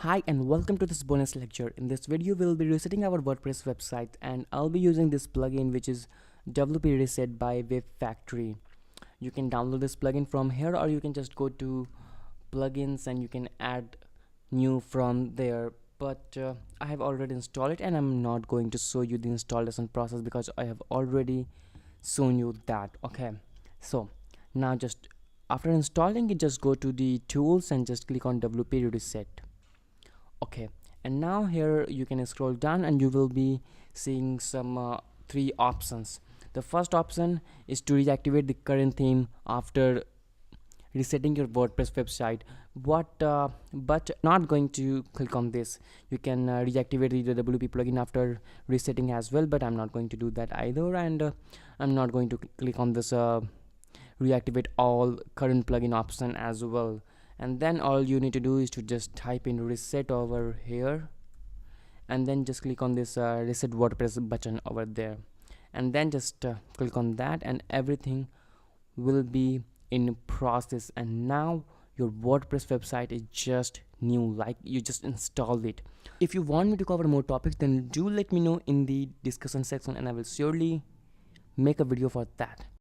Hi and welcome to this bonus lecture. In this video we'll be resetting our WordPress website and I'll be using this plugin which is WP Reset by Web Factory. You can download this plugin from here or you can just go to plugins and you can add new from there. But I have already installed it and I'm not going to show you the installation process because I have already shown you that. Okay, so now just after installing it, just go to the tools and just click on WP Reset. Okay, and now here you can scroll down and you will be seeing some three options. The first option is to reactivate the current theme after resetting your WordPress website. But not going to click on this. You can reactivate the WP plugin after resetting as well, but I'm not going to do that either, and I'm not going to click on this reactivate all current plugin option as well. And then all you need to do is to just type in reset over here and then just click on this reset WordPress button over there, and then just click on that and everything will be in process. And now your WordPress website is just new, like you just installed it. If you want me to cover more topics, then do let me know in the discussion section and I will surely make a video for that.